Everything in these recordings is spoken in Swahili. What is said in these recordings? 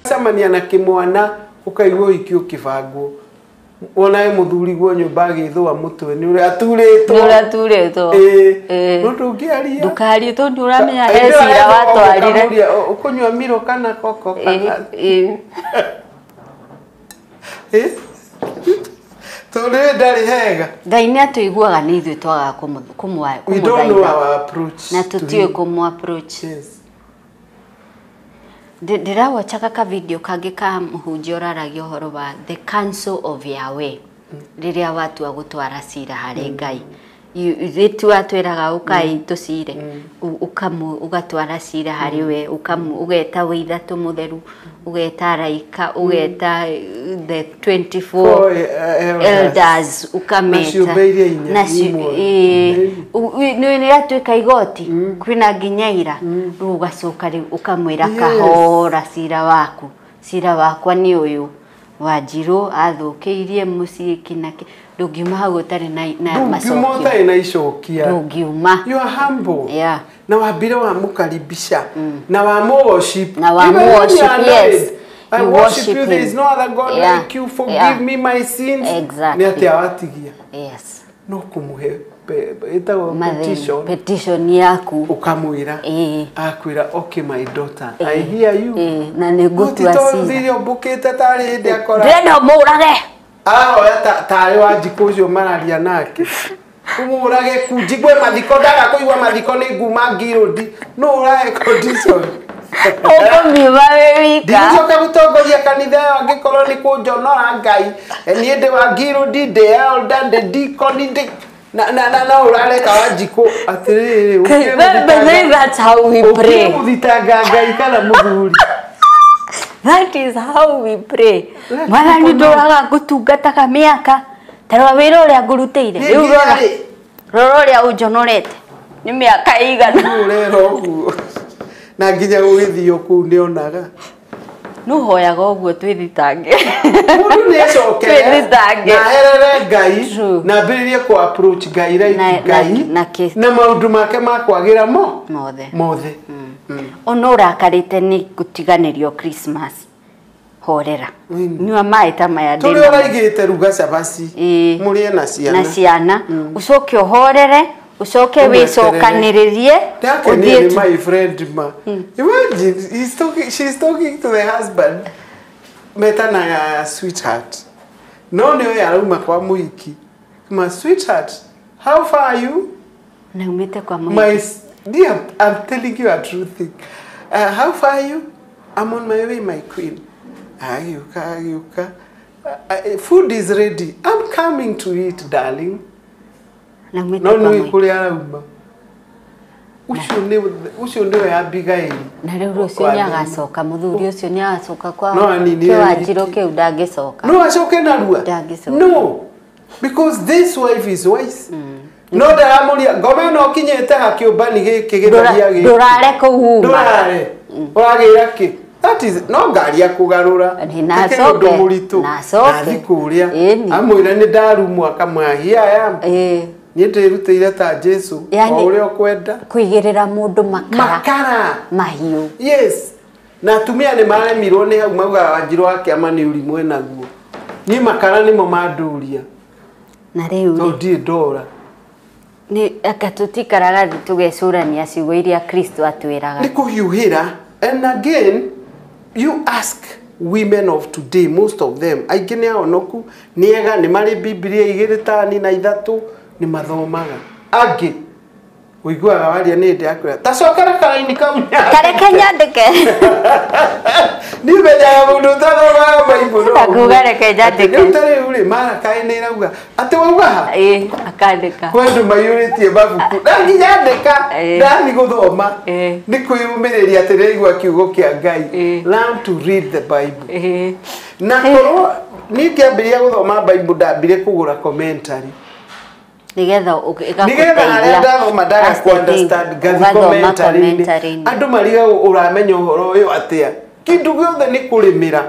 Samania na kimwana ukaigwo ikio kibangwo onae muthuri gwo nyumba githwa mutwe ni uri aturitwo no ndungiaria ndukari to nduramenya hecira watwarire ukunywa miro kana koko kana tore ndari hega Ngai ni atuiguaga ni ithuĩ twaga kumuthaitha na tutiwe kumu approach. Ndĩrawatchaga ka video kangĩ ka mũhunjia ũraragia ũhoro wa the council of Yahweh rĩrĩa watua gũtwara cira harĩ Ngai ithu atwĩraga ũkai tũcire ũgatwara cira harĩ we ũgeta wĩ ithatũ mũtheru ugeta araika ugeta the 24 elders ukameta ni atuika igoti kwina nginyaira rugacoka ri ukamwira kahora cira wakwa ni uyu Wanjiru athukiirie mucii kinake ndungiuma hau utari na macokio na icokia ndungiuma you are humble yeah na wambire wa mukaribisha na wa worship yes I worship you. There is no other God like you. Forgive me my sins. Exactly. Yes. No kumuhe petition yaku ukamwira akwira okay my daughter I hear you na negutu asira ndio bukete tari hinde akora ndenda murage oya tari wajikucio mararia nake umurage kujigwe mathiko ndaga kuigwa mathiko ni nguma ngirudi no urae condition okombiwa wewika ndicoka gutongoria kanitha angikorwo ni kunjonora Ngai ni ndi wa ngirudi ndi elder ndi deacon ndi na urareka Wanjiku atiriri that's how we pray uthitanga Ngai kana muthuri that is how we pray mwana ni ndoraga gutungata ka miaka tarwa wira uria ngurutire riu rora uria unjonorete ni miaka igana urero uguo na nginya gwithio ku nionaga no hoyaga uguo twithitange mundu ni acoke twithitange na herere Ngai na mbiririe ku approach Ngai Ngai na maundu make makwagira mothe ono urakarite ni gutiganirio Christmas horera nyua mai ta maya ndina tuli oraigite ruga cabaci murie na ciana ucoke horere ucoke wicokaniririe uthie my friend ma imagine she's talking to the husband metana sweetheart no ni arauma kwa muiki my sweetheart how far are you na umete kwa muiki my dear I'm telling you a true thing how far are you I'm on my way my queen ayuka food is ready I'm coming to eat darling no ikuri arauma ucio ndio ya Abigail na rero ucio ni agacoka muthuri ucio ni agacoka kwa Wanjiru ke udangicoka no acoke na rua no because this wife is wise no ndaramuria ngome no kinyete hakiumbani giki githaria giki ndurare kuhuma ndurare uragira ki that is no ngari ya kugarura na soke na thikuria amwira ni ndarumwa kamwahia ya Niete rutire ta Jesu ore okwenda kuigirira mundu makara mahiu yes na tumia ni maremirwo ni hau mauga Wanjiru wake ama ni urimwe naguo ni makara ni mo manduria na riu to di dora ni akatutikaraga tugecurania ciugo iria Kristo atwiraga ni kuhiuhira and again you ask women of today most of them aigene onoku niega ni mari Biblia 2 3 4 ni mathomaga angi uiguaga waria nä ndä akwä tacokera karaini kau kareke nyandike nä menyaga må ndå tathomaga maibå kuga reke nyandike rä u tarä u rä marakaä nä irauga atä wauga ha akandika kwä andå maiyå rä tie mabuku nanginyandäka ndathi gå thoma nä kwä yå mä rä ria atä nä igua kiugo kä a Ngai learn to read the Bible na korwo nä kä ambä ria gå thoma Bible ndambire kå gå ra commentary nigetha harĩa ndathoma ndaga ku understand gathi commentary andũ mariga ũramenya ũhoro ũyũ atĩa kĩndũ gĩothe nĩ kũrĩmĩra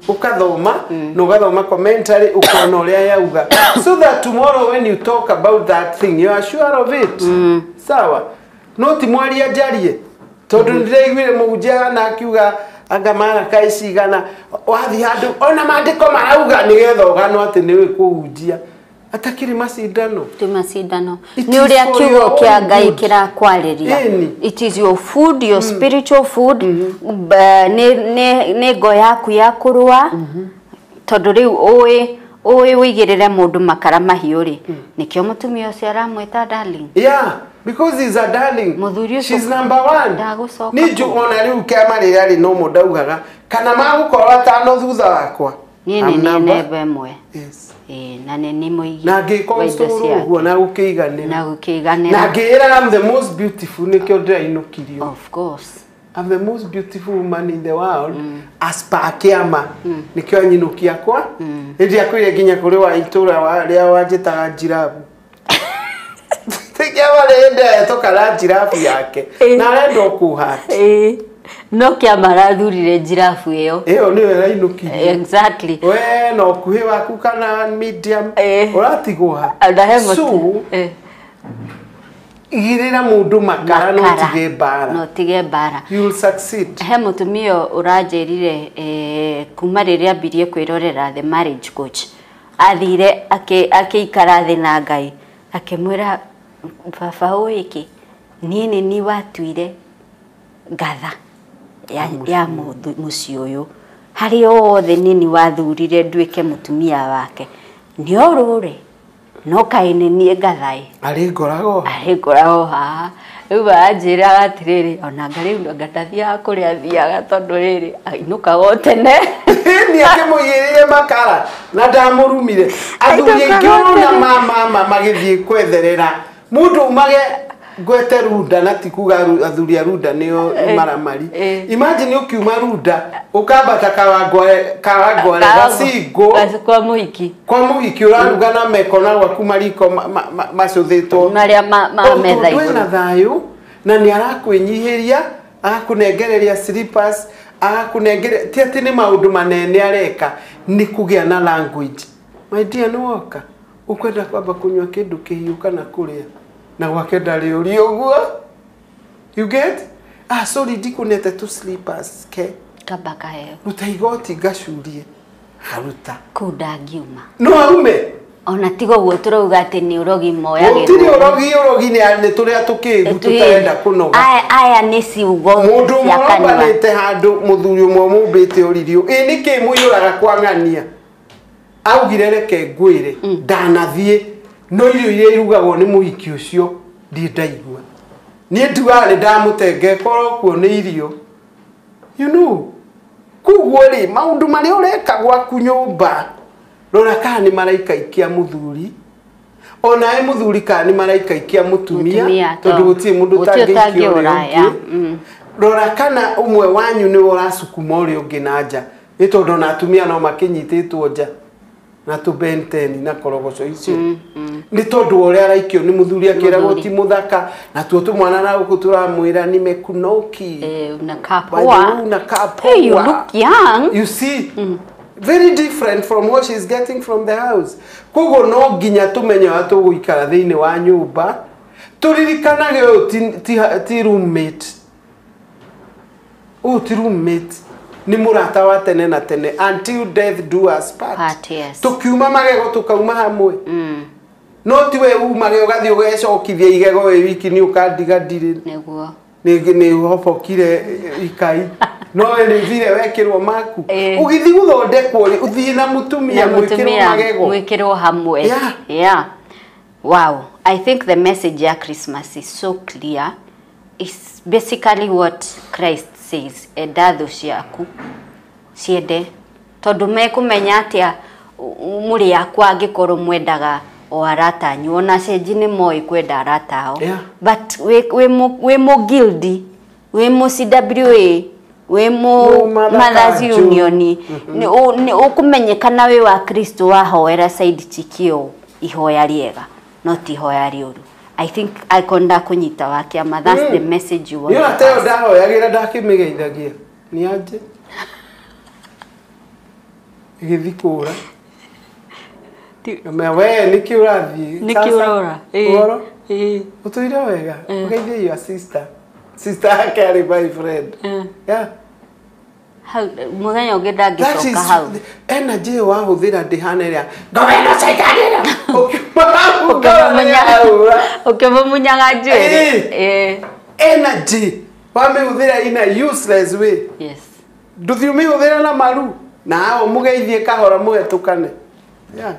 ũkathoma na ũgathoma commentary ũkona ũrĩa yauga so that tomorrow when you talk about that thing you are sure of it sawa no ti mwaria njarie tondũ ndĩraiguire mũhunjia na akiuga anga mara kai cigana wathi handũ ona maandĩko marauga nĩgetha ũgano atĩ nĩ wĩ kũhunjia atakiri macindano ti macindano ni uria kiugo kia Ngai kirakwarĩria it is your food, your spiritual food ne ngo yaku ya kurua tondu riu oĩ wĩigĩrĩre mũndũ makara mahiũ ri nikio mutumia ũcio aramwĩta darling because he's a darling she's number 1 ni ona riu kĩama rĩrĩa rĩ no mũndũ augaga kana magũkorwo atano thutha wakwa ni nebe mwe na nĩ mũigi na ngĩkonstũrwo ũguo na gũkĩiganĩra na ngĩĩra I'm the most beautiful nĩkĩo ndĩrainũkirio of course I'm the most beautiful woman in the world as per kĩama nĩkĩo anyinũkia kwa hĩndĩ akwĩre nginya kũrĩ wa itũra rĩa wanjĩtaga njirabu kĩama rĩndĩ tũkara njirabu yake na arenda ũkũhati no kĩama rathurire njirabu ĩyo nĩyo ĩrainũkirie exactly we no kuhĩ waku kana medium ũratigwo ha so igĩrĩra mũndũ makara no tige mbara you will succeed he mũtumia ũranjĩrire kuma rĩrĩa ambirie kwĩrorera the marriage coach athire akĩikara thĩ na Ngai akĩmwĩra baba ũyũ niĩ nĩ watuire ngatha ya muciĩ ũyũ harĩ othe nini wathurire nduĩke mũtumia wake nĩ orũre no kaĩ nĩ niĩ ngathaĩ arĩ ngorago haha rĩu anjĩra atĩrĩrĩ ona ngarĩu ngatathiaga kũrĩa thiaga tondũ rĩrĩ ainũkaga tene nĩ akĩmũigĩrĩire makara na ndamũrumire athuri aingĩ ona magĩthiĩ kwetherera mũndũ umage gwete runda na tikuga athuri a runda nio maramari imagine ukiuma runda ukambata kawangore gacingo kwa muhiki uraruga na mekona gwaku mariko macuthitwo maria metha iguru na thayu na ni arakwinyihiria agakunengereria slippers agakunengereria ti ati ni maundu manene areka ni kugia na language my dear no woka ukwenda kwamba kunywa kindu kihiu kana kuria na gwake ndarĩ ũri ũguo you get sorry ndikunete tu slippers kamba kaheo ruta igoti ngacurie haruta kũu ndangiuma no aume ona tiga ũguo tũrauga atĩ nĩ ũrogi moya gũtirĩ ũrogi nĩ tũrĩa tũkĩĩgu tũtarenda kũnoga aya nĩ ciugo mũndũ mũrombanĩte handũ mũthuri ũmwe mũmbĩte ũririo nĩ kĩ mũiyũraga kwa ng'ania augire reke ngwĩre ndanathiĩ no irio iria irugagwo nĩ mũhiki ũcio ndiĩ ndaigua niĩ nduaga nĩ ndamũtenge korwo kuo nĩ irio you know kuguo rĩ maũndũ marĩa ũreka gwaku nyũmba rora kana nĩ maraikaikia mũthuri onawe mũthuri kana nĩ maraikaikia mũtumia tondũ gũtirĩ mũndũ ũtangĩikio ũrĩa ũngĩ rora kana ũmwe wanyu nĩ ũracukuma ũrĩa ũngĩ na nja nĩ tondũ ona atumia no makĩnyitĩtwo nja na tu benteni na korogoco icio ni tondu ore araikio ni muthuri akiragwo ti muthaka na tuo tumwana na guku turamwira ni mekunoki na kapwa hey, you look young you see very different from what she's getting from the house kogo no ginya tumenye watu guikara thiini wa nyumba turirikanage ti roommate ti roommate ni murata wa tene na tene until death do us part yes. Tukiuma magego tukauma hamwe no tiwe umage ugathi ugecokithia igego we wiki ni ukandiga ndire neguo ni hobokire ikai no ni vile wekirwo maku ugithi guthondekwo ri uthii na mutumia mwikirwo magego mwikirwo hamwe yeah wow I think the message ya Christmas is so clear. It's basically what Christ says. Edatho ciaku ciende tondu mekumenya atia muri yakwa angikorwo mwendaga o arata anyu ona cenji ni moi kwenda arata ao. But we mo guilty, we mo CWA, we mo Mothers Union ni ukumenyekana we wa Kristo wahoera side chikio ihoya riega not ihoya riuru. I think I konda kunyita wakiama. That's the message you want. You ateo ndahoyagira ndakimigeithagia ni anje igithikura mewe nikiurathi oro utuire wega ugeithie your sister carry my friend yeah muthenya ungi ndangicoka hau energy wa huthira ndihaneria ngomeno caitanira ukimunyaga njwiri energy wamihũthĩra in a useless way. Yes. Ndũthiũmihũthĩra na maru na mugeithie kahora mũhetũkane. Yeah.